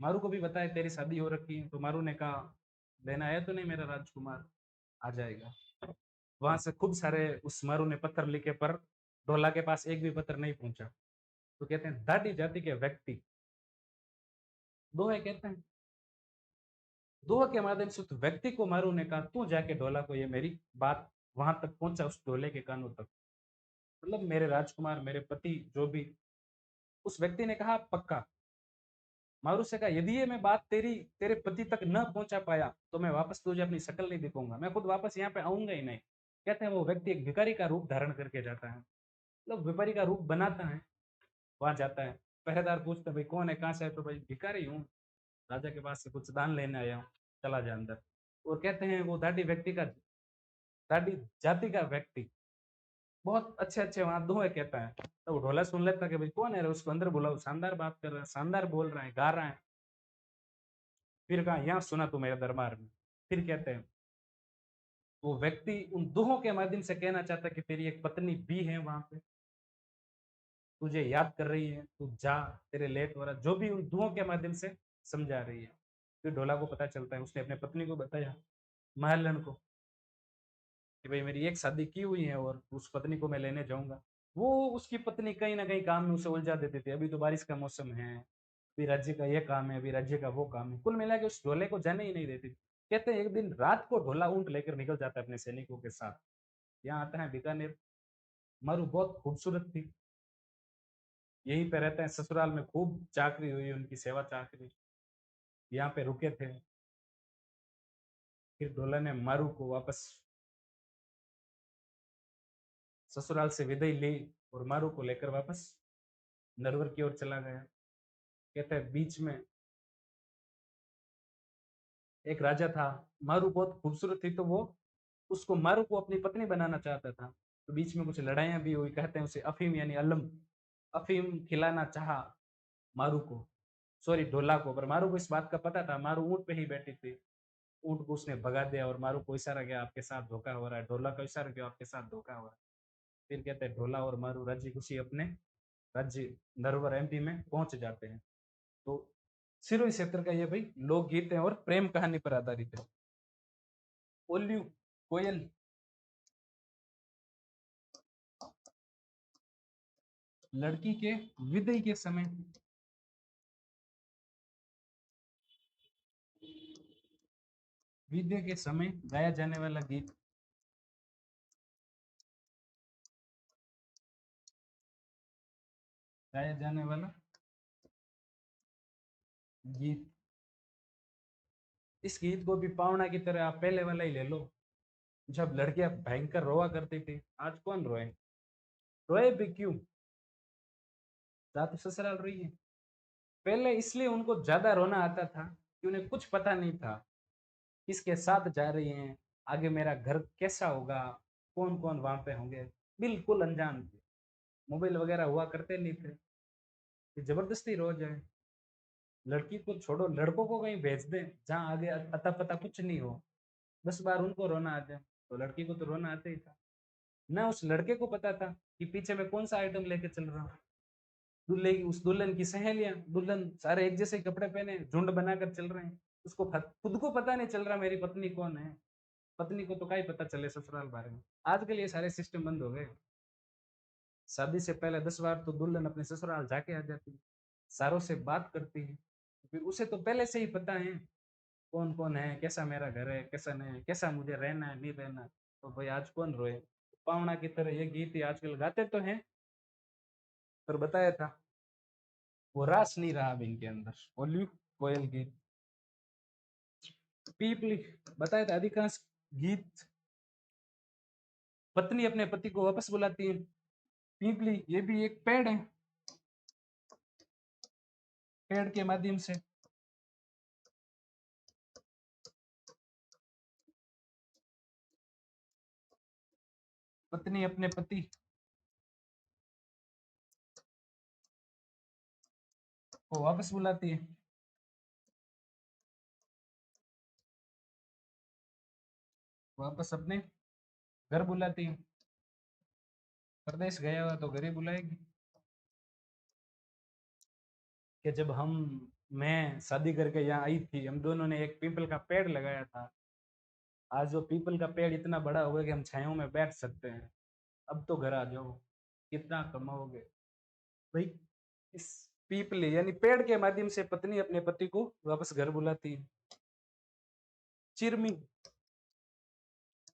मारू को भी बताया तेरी शादी हो रखी है, तो मारू ने कहा लेना है तो नहीं मेरा राजकुमार, आ जाएगा। वहां से खूब सारे उस मारू ने पत्थर लिखे, पर ढोला के पास एक भी पत्थर नहीं पहुंचा। तो कहते हैं दादी जाति के व्यक्ति दोहे कहते हैं, दोहे के माध्यम से उस व्यक्ति को मारू ने कहा तू जाके ढोला को ये मेरी बात वहां तक पहुंचा, उस ढोले के कानों तक, मतलब मेरे राजकुमार मेरे पति जो भी। उस व्यक्ति ने कहा पक्का। मारू से कहा यदि ये मैं बात तेरे पति तक न पहुंचा पाया तो मैं वापस तुझे अपनी शक्ल नहीं दिखाऊंगा, मैं खुद वापस यहाँ पे आऊंगा ही नहीं। कहते हैं वो व्यक्ति एक भिखारी का रूप धारण करके जाता है, मतलब भिखारी का रूप बनाता है, वहां जाता है। पहरेदार पूछते भाई कौन है, कहाँ से है? तो भाई भिखारी हूँ, राजा के पास से कुछ दान लेने आया हूँ, चला जा अंदर। और कहते हैं वो दाढ़ी व्यक्ति का, दाढ़ी जाति का व्यक्ति बहुत अच्छे अच्छे वहां दोहे कहता है। तो वो ढोला सुन लेता कि भाई कौन है, उसको अंदर बुलाओ, शानदार बात कर रहा है, शानदार बोल रहा है, गा रहा है। फिर कहा यहाँ सुना तू मेरे दरबार में। फिर कहते हैं वो व्यक्ति उन दोहों के माध्यम से कहना चाहता है कि तेरी एक पत्नी भी है वहां पे, तुझे याद कर रही है, तू जा, तेरे लेट हो रहा, जो भी उन दोहों के माध्यम से समझा रही है। फिर ढोला को पता चलता है, उसने अपने पत्नी को बताया, महलन को, कि भाई मेरी एक शादी की हुई है और उस पत्नी को मैं लेने जाऊंगा। वो उसकी पत्नी कहीं ना कहीं काम में उसे उलझा देती थी, अभी तो बारिश का मौसम है, अभी राज्य का ये काम है, अभी राज्य का वो काम है, कुल मिला के उस ढोले को जाने ही नहीं देती। कहते हैं एक दिन रात को ढोला ऊंट लेकर निकल जाता है अपने सैनिकों के साथ। यहाँ आता है बीकानेर। मारू बहुत खूबसूरत थी, यहीं पे रहते हैं ससुराल में, खूब चाकरी हुई उनकी, सेवा चाकरी, यहाँ पे रुके थे। फिर ढोला ने मारू को वापस ससुराल से विदाई ली और मारू को लेकर वापस नरवर की ओर चला गया। कहते हैं बीच में एक राजा था, मारू बहुत खूबसूरत थी तो वो उसको मारू को अपनी पत्नी बनाना चाहता था। तो बीच में कुछ लड़ाइयां भी हुई, कहते हैं उसे अफीम यानी अलम, अफीम खिलाना चाहा मारू को, सॉरी ढोला को, पर मारू को इस बात का पता था। मारू ऊंट पे ही बैठी थी, ऊंट को उसने भगा दिया और मारू को इशारा किया आपके साथ धोखा हो रहा है, ढोला को इशारा किया आपके साथ धोखा हो रहा है। फिर कहते हैं ढोला और मारू राजी खुशी अपने राज्य नरवर एमपी में पहुंच जाते हैं। तो सिरोही क्षेत्र का ये भाई लोकगीत है और प्रेम कहानी पर आधारित है। ओल्यू कोयल, लड़की के विदाई के समय विदाई के समय गाया जाने वाला गीत, गाया जाने वाला गीत। इस गीत को भी पावना की तरह आप पहले वाला ही ले लो, जब लड़कियां भयंकर रोआ करती थी। आज कौन रोए, रोए भी क्यों, जा तो ससुराल रही है। पहले इसलिए उनको ज्यादा रोना आता था कि उन्हें कुछ पता नहीं था किसके साथ जा रही हैं, आगे मेरा घर कैसा होगा, कौन कौन वहां पे होंगे, बिल्कुल अनजान थे। मोबाइल वगैरह हुआ करते नहीं थे कि जबरदस्ती रो जाए। लड़की को छोड़ो, लड़कों को कहीं भेज दें जहां आगे अता पता कुछ नहीं हो, 10 बार उनको रोना आ जाए, तो लड़की को तो रोना आता ही था। ना उस लड़के को पता था कि पीछे में कौन सा आइटम लेके चल रहा हूँ। दूल्हे की, उस दुल्हन की सहेलियां, दुल्हन सारे एक जैसे कपड़े पहने झुंड बनाकर चल रहे हैं, उसको खुद को पता नहीं चल रहा मेरी पत्नी कौन है। पत्नी को तो क्या ही पता चले ससुराल बारे में। आजकल ये सारे सिस्टम बंद हो गए। शादी से पहले 10 बार तो दुल्हन अपने ससुराल जाके आ जाती है, सारों से बात करती है, फिर उसे तो पहले से ही पता है कौन कौन है, कैसा मेरा घर है, कैसा नहीं है, कैसा मुझे रहना है नहीं रहना। तो भाई आज कौन रोए। पावना की तरह ये गीत ही आजकल गाते तो हैं, पर बताया था वो रास नहीं रहा अब इनके अंदर। ओल्यू कोयल गीत, पीपली, बताया था अधिकांश गीत पत्नी अपने पति को वापस बुलाती है। पीपली ये भी एक पेड़ है, पेड़ के माध्यम से पत्नी अपने पति को वापस बुलाती है। वापस अपने घर बुलाती है, प्रदेश गया हुआ तो घर ही बुलाएगी। कि जब हम, मैं शादी करके यहाँ आई थी, हम दोनों ने एक पीपल का पेड़ लगाया था। आज वो पीपल का पेड़ इतना बड़ा हो गया कि हम छायाओं में बैठ सकते हैं। अब तो घर आ जाओ, कितना कमाओगे भाई। इस पीपल यानी पेड़ के माध्यम से पत्नी अपने पति को वापस घर बुलाती है। चिरमी,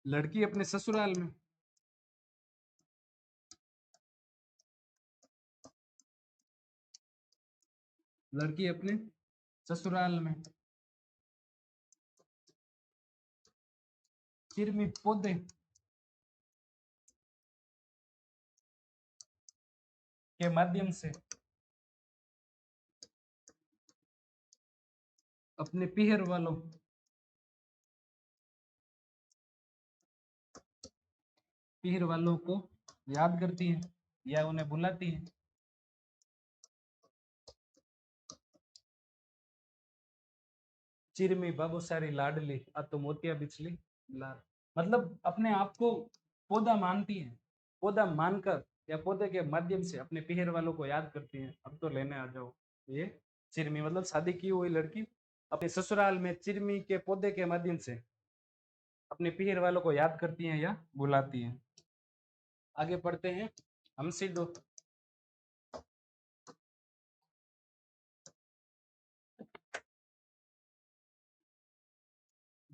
लड़की अपने ससुराल में, लड़की अपने ससुराल में। चिरमी पौधे के माध्यम से अपने पीहर वालों, पीहर वालों को याद करती है या उन्हें बुलाती है। चिरमी बाबू सारी लाडली आ तो मोतिया बिछली लाल, मतलब अपने आप को पौधा मानती है, पौधा मानकर या पौधे के माध्यम से अपने पीहर वालों को याद करती है, अब तो लेने आ जाओ। ये चिरमी मतलब शादी की हुई लड़की अपने ससुराल में चिरमी के पौधे के माध्यम से अपने पीहर वालों को याद करती हैं या बुलाती हैं। आगे पढ़ते हैं हम सिद्धो।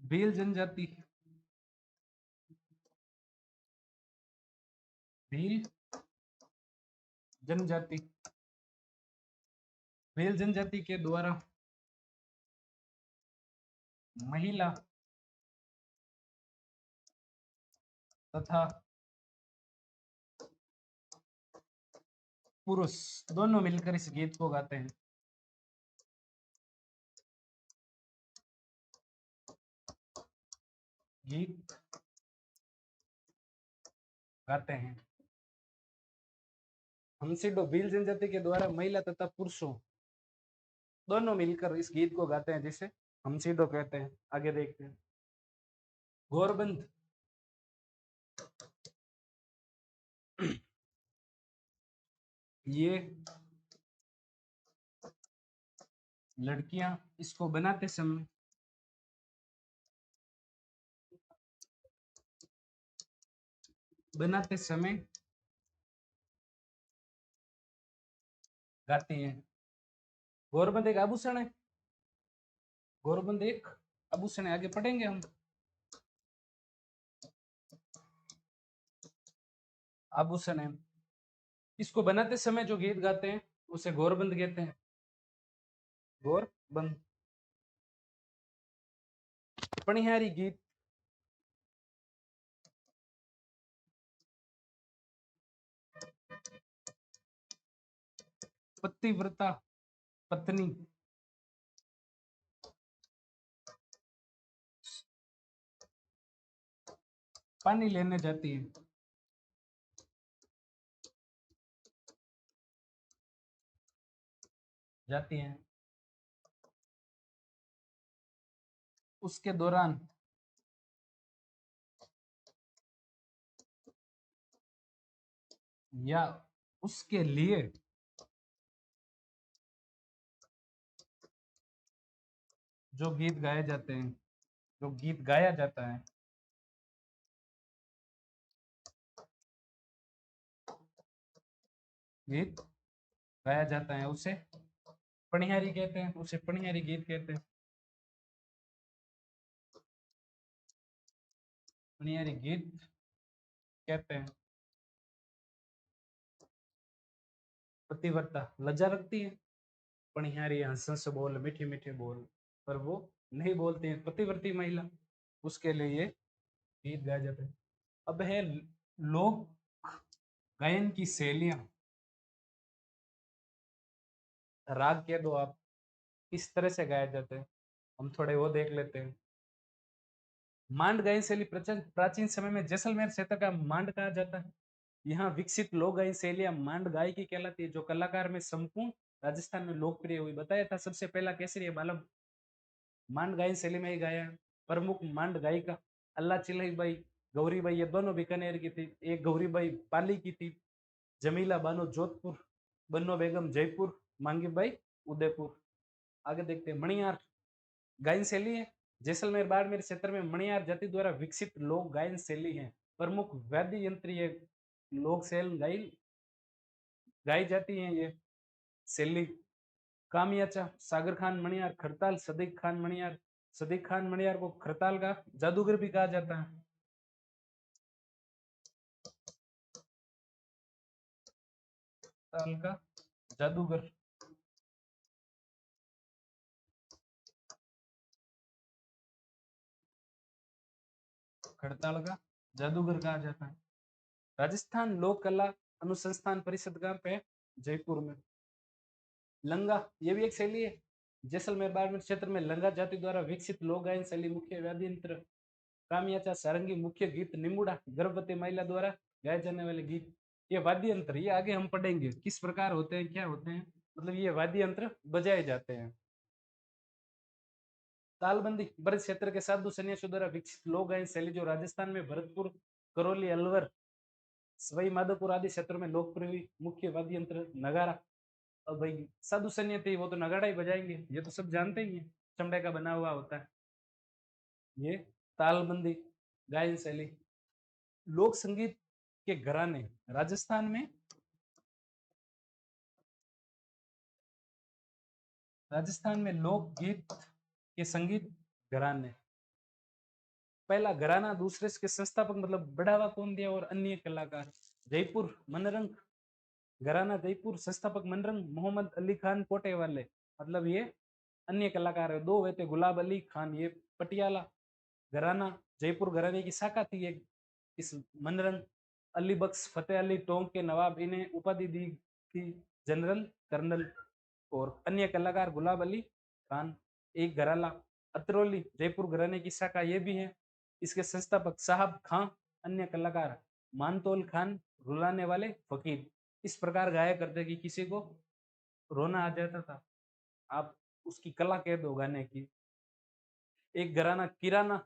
भील जनजाति, भील जनजाति, भील जनजाति के द्वारा महिला तथा पुरुष दोनों मिलकर इस गीत को गाते हैं। गीत गाते हैं। हमसिडो भील जनजाति के द्वारा महिला तथा पुरुषों दोनों मिलकर इस गीत को गाते हैं, जिसे हमसिडो कहते हैं। आगे देखते हैं। गोरबंद, ये लड़कियां इसको बनाते समय गाती हैं। गोरबंद एक आभूषण है, गोरबंद एक आभूषण है। आगे पढ़ेंगे हम। आभूषण है, इसको बनाते समय जो गीत गाते हैं उसे गोरबंद कहते हैं। गोरबंद। पणिहारी गीत, पतिव्रता पत्नी पानी लेने जाती है, जाती हैं। उसके दौरान या उसके लिए जो गीत गाए जाते हैं, जो गीत गाया जाता है, गीत गाया जाता है उसे पणिहारी कहते हैं, उसे पणिहारी गीत कहते हैं। पणिहारी गीत कहते हैं। पतिव्रता लज्जा रखती है, पणिहारी हंस हंस बोल, मीठी मीठी बोल, पर वो नहीं बोलती है, पतिव्रती महिला, उसके लिए ये गीत गाए जाते हैं। अब है लोक गायन की शैलियां। राग कह दो आप, किस तरह से गाए जाते हैं, हम थोड़े वो देख लेते हैं। मांड गायन शैली प्राचीन समय में जैसलमेर क्षेत्र का मांड कहा जाता है। यहाँ विकसित लोक गायन शैलियां मांड गायकी कहलाती है, जो कलाकार में संपूर्ण राजस्थान में लोकप्रिय हुई। बताया था सबसे पहला केसरी बालम मांड गायन शैली में ही गाया। प्रमुख मांड गायिका अल्लाह चिल्हईबाई, गौरीबाई, ये दोनों बीकानेर की थी। एक गौरीबाई पाली की थी, जमीला बानो जोधपुर, बन्नो बेगम जयपुर, मांगीबाई उदयपुर। आगे देखते हैं। मणियार गायन शैली है। जैसलमेर बाड़मेर क्षेत्र में मणियार जाति द्वारा विकसित लोक गायन शैली है। प्रमुख वाद्य यंत्र ये लोक शैल गाई जाती है। ये शैली कामियाचा, सागर खान मणियार, खरताल, सदीक खान मणियार। सदीक खान मणियार को खरताल का जादूगर भी कहा जाता है। खरताल का जादूगर, खड़ताल का जादूगर कहा जाता है। राजस्थान लोक कला अनुसंधान परिषद कहाँ पे है? जयपुर में। लंगा, ये भी एक शैली है। जैसलमेर बाड़मेर क्षेत्र में लंगा जाति द्वारा विकसित लोक गायन शैली। मुख्य वाद्य यंत्र कामियाचा, सारंगी। मुख्य गीत निमुड़ा, गर्भवती महिला द्वारा गाए जाने वाले गीत। ये वाद्य यंत्र, ये आगे हम पढ़ेंगे किस प्रकार होते हैं, क्या होते हैं, मतलब ये वाद्य यंत्र बजाए जाते हैं। तालबंदी, ब्रज क्षेत्र के साधु सन्यासियों द्वारा विकसित लोक गायन शैली, जो राजस्थान में भरतपुर, करौली, अलवर, सवाई माधोपुर आदि क्षेत्रों में लोकप्रिय हुई। मुख्य वाद्य यंत्र नगारा। अब भाई साधु सन्यासी वो तो नगाड़ा ही बजाएंगे, ये तो सब जानते ही हैं, चमड़े का बना हुआ होता है। ये तालबंदी गायन शैली। लोक संगीत के घराने राजस्थान में, राजस्थान में लोकगीत के संगीत घराने पहला घराना, दूसरे के संस्थापक मतलब बढ़ावा कौन दिया, और अन्य कलाकार। जयपुर मनरंग घराना जयपुर, संस्थापक मनरंग मोहम्मद अली खान कोटे वाले, मतलब ये अन्य कलाकार है। दो वे थे, गुलाब अली खान, ये पटियाला घराना, जयपुर घराने की शाखा थी एक इस मनरंग। अली बख्श फतेह अली टोंक के नवाब, इन्हें उपाधि दी थी जनरल कर्नल। और अन्य कलाकार गुलाब अली खान, एक घराला। अतरौली जयपुर घराने की शाखा ये भी है। इसके संस्थापक साहब खां, अन्य कलाकार मानतोल खान, रुलाने वाले फकीर। इस प्रकार गाया करते कि किसी को रोना आ जाता था, आप उसकी कला कह दो गाने की। एक घराना किराना,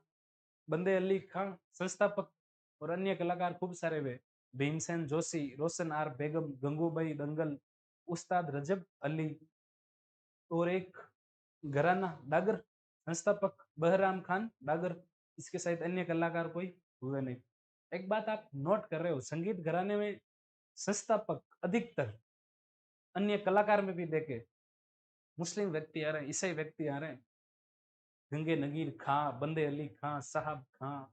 बंदे अली खां संस्थापक, और अन्य कलाकार खूब सारे वे, भीमसेन जोशी, रोशन आर बेगम, गंगूबाई दंगल, उस्ताद रजब अली। और एक घराना डागर, संस्थापक बहराम खान डागर। इसके सहित अन्य कलाकार कोई हुए नहीं। एक बात आप नोट कर रहे हो, संगीत घराने में संस्थापक अधिकतर अन्य कलाकार में भी देखे मुस्लिम व्यक्ति आ रहे हैं, ईसाई व्यक्ति आ रहे हैं। गंगे नगीर खां, बंदे अली खां, साहब खां,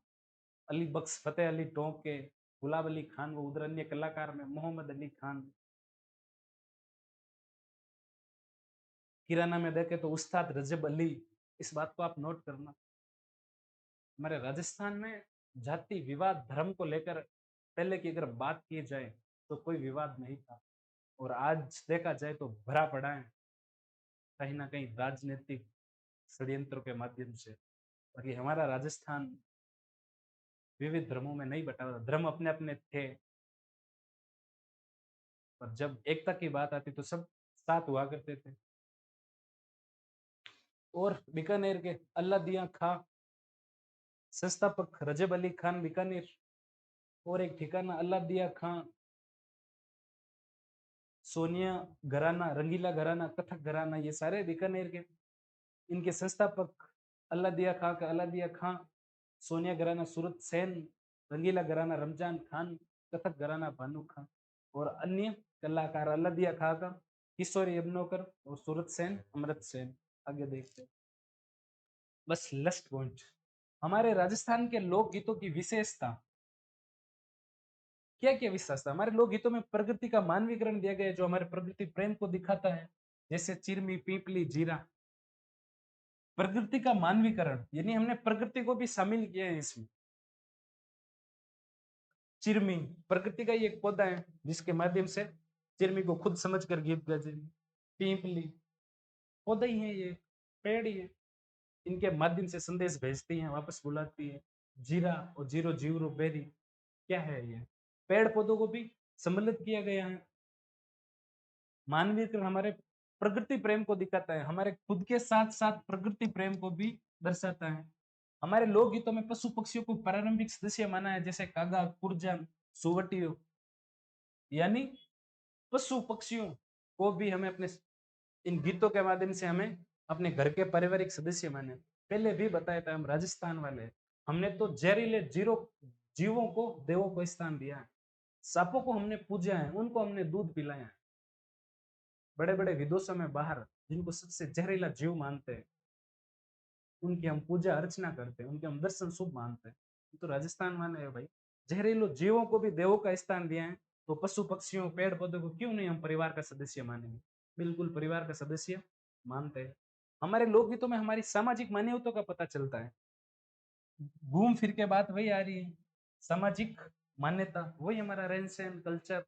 अली बख्श फतेह अली टोंके, गुलाब अली खान, वो उधर अन्य कलाकार में मोहम्मद अली खान। किराना में देखे तो उस्ताद रजब अली। इस बात को आप नोट करना। हमारे राजस्थान में जाति विवाद धर्म को लेकर पहले की अगर बात की जाए तो कोई विवाद नहीं था, और आज देखा जाए तो भरा पड़ा है कहीं ना कहीं राजनीतिक षड्यंत्रों के माध्यम से। और ये हमारा राजस्थान विविध धर्मों में नहीं बटा हुआ, धर्म अपने अपने थे, और जब एकता की बात आती तो सब साथ हुआ करते थे। और बीकानेर के अल्लादिया खां, संस्थापक रजब अली खान बीकानेर। और एक ठिकाना अल्लादिया खां, सोनिया घराना, रंगीला घराना, कथक घराना, ये सारे बीकानेर के। इनके संस्थापक अल्लादिया खां का अल्लादिया खां, सोनिया घराना सूरत सेन, रंगीला घराना रमजान खान, कथक घराना भानु खां। और अन्य कलाकार अल्लादिया खां का किशोरी यमुनोकर, और सूरत सेन अमृत सेन। आगे देखते हैं। बस लास्ट पॉइंट, हमारे राजस्थान के लोक गीतों की विशेषता क्या क्या विशेषता। हमारे लोक गीतों में प्रकृति का मानवीकरण दिया गया है, जो हमारे प्रकृति प्रेम को दिखाता है, जैसे चिरमी, पीपली, जीरा। प्रकृति का मानवीकरण यानी हमने प्रकृति को भी शामिल किया है इसमें। चिरमी प्रकृति का ही एक पौधा है, जिसके माध्यम से चिरमी को खुद समझकर गीत गाजे। पीपली पौधा ही है, ये पेड़ ही है, इनके माध्यम से संदेश भेजती हैं, वापस बुलाती है। जीरा और जीरो जीवरो बेरी, क्या है ये, पेड़ पौधों को भी सम्मिलित किया गया है। मानवीय हमारे प्रकृति प्रेम को दिखाता है, हमारे खुद के साथ साथ प्रकृति प्रेम को भी दर्शाता है। हमारे लोकगीतों में पशु पक्षियों को प्रारंभिक सदस्य माना है, जैसे कागा, कुरजान, सुवटियो। यानी पशु पक्षियों को भी हमें अपने इन गीतों के माध्यम से हमें अपने घर के पारिवारिक सदस्य माने। पहले भी बताया था, हम राजस्थान वाले, हमने तो जहरीले जीरो जीवों को देवों को स्थान दिया है। सांपों को हमने पूजा है, उनको हमने दूध पिलाया है। बड़े बड़े विदेशों में बाहर जिनको सबसे जहरीला जीव मानते हैं, उनकी हम पूजा अर्चना करते हैं, उनके हम दर्शन शुभ मानते हैं। तो राजस्थान माने है भाई, जहरीलो जीवों को भी देवों का स्थान दिया है, तो पशु पक्षियों पेड़ पौधों को क्यों नहीं हम परिवार का सदस्य मानेंगे। बिल्कुल परिवार का सदस्य मानते हैं। हमारे लोकगीतों में हमारी सामाजिक मान्यताओं का पता चलता है। घूम फिर के बात वही आ रही है, सामाजिक मान्यता वही हमारा रहन सहन कल्चर।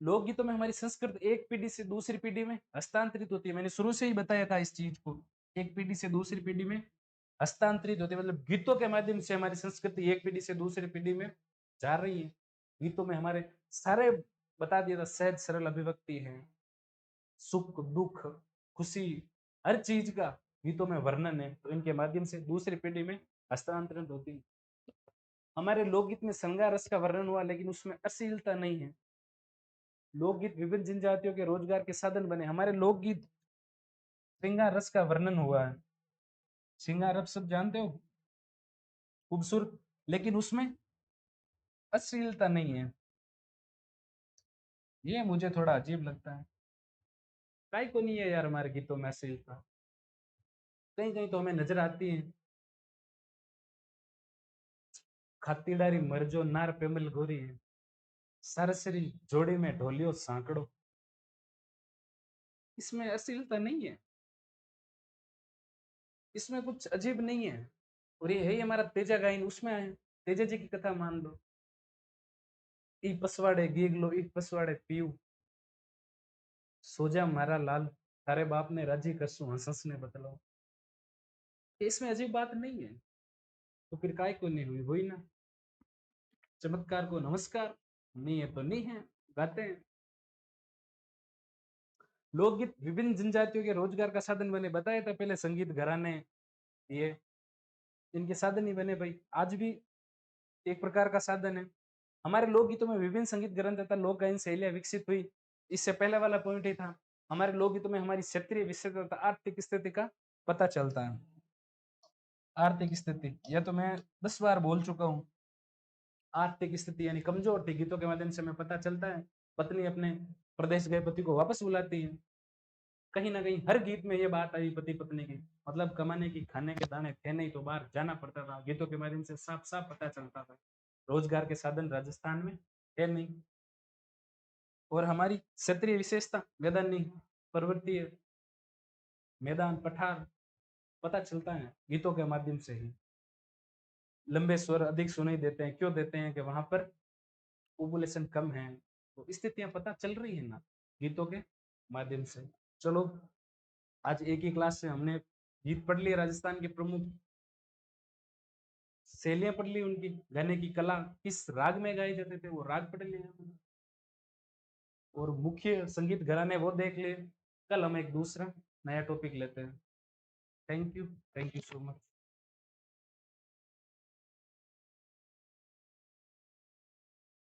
लोकगीतों में हमारी संस्कृति एक पीढ़ी से दूसरी पीढ़ी में हस्तांतरित होती है। मैंने शुरू से ही बताया था इस चीज को, एक पीढ़ी से दूसरी पीढ़ी में हस्तांतरित होती है, मतलब गीतों के माध्यम से हमारी संस्कृति एक पीढ़ी से दूसरी पीढ़ी में जा रही है। गीतों में हमारे सारे बता दिया था, सहज सरल अभिव्यक्ति है, सुख दुख खुशी हर चीज का गीतों में वर्णन है, तो इनके माध्यम से दूसरी पीढ़ी में हस्तांतरित होती है। हमारे लोकगीत में श्रृंगार रस का वर्णन हुआ, लेकिन उसमें अश्लीलता नहीं है। लोकगीत विभिन्न जनजातियों के रोजगार के साधन बने। हमारे लोकगीत श्रृंगार रस का वर्णन हुआ है। श्रृंगार रस सब जानते हो, खूबसूरत, लेकिन उसमें अश्लीलता नहीं है। ये मुझे थोड़ा अजीब लगता है, काई को नहीं है यार हमारे गीतों में अश्लीलता, कहीं कहीं तो हमें नजर आती है। खातिरदारी मरजो नार पेमल गोरी है, सरसरी जोड़ी में ढोलियो सांकड़ो। इसमें अश्लीलता नहीं है, इसमें कुछ अजीब नहीं है। और ये है ही हमारा तेजा गायन, उसमें है तेजा जी की कथा मान लो। ई पसवाड़े गीगलो ई पसवाड़े पीऊ, सोजा मारा लाल, तारे बाप ने राजी करसू हंस हंस ने बतलाओ। इसमें अजीब बात नहीं है, तो फिर काय को नहीं हुई, हुई ना। चमत्कार को नमस्कार, नहीं है तो नहीं है, गाते हैं। लोकगीत विभिन्न जनजातियों के रोजगार का साधन बने, बताया था पहले, संगीत घराने ये इनके साधन ही बने भाई, आज भी एक प्रकार का साधन है। हमारे लोकगीतों में विभिन्न संगीत ग्रंथ तथा लोक गायन शैलियां विकसित हुई। इससे पहले वाला पॉइंट ही था, हमारे लोकगीतों में हमारी क्षेत्रीय विशेषता तथा आर्थिक स्थिति का पता चलता है। आर्थिक स्थिति, यह तो मैं 10 बार बोल चुका हूँ। आर्थिक स्थिति यानी कमजोर थी, गीतों के माध्यम से हमें पता चलता है। पत्नी अपने प्रदेश गए पति को वापस बुलाती है। कहीं ना कहीं हर गीत में ये बात आई पति पत्नी की, मतलब कमाने की खाने के दाने थे नहीं तो बाहर जाना पड़ता था। गीतों के माध्यम से साफ साफ पता चलता था रोजगार के साधन राजस्थान में है नहीं। और हमारी क्षेत्रीय विशेषता, मैदानी प्रवृत्ति, मैदान पठार पता चलता है गीतों के माध्यम से ही। लंबे स्वर अधिक सुनाई देते हैं, क्यों देते हैं कि वहां पर पॉपुलेशन कम है, तो स्थितियां पता चल रही है ना गीतों के माध्यम से। चलो, आज एक ही क्लास से हमने गीत पढ़ लिए, राजस्थान के प्रमुख शैलियां पढ़ ली, उनकी गाने की कला, किस राग में गाए जाते थे वो राग पढ़ लिए हमने, और मुख्य संगीत घराने वो देख लिए। कल हम एक दूसरा नया टॉपिक लेते हैं। Thank you so much.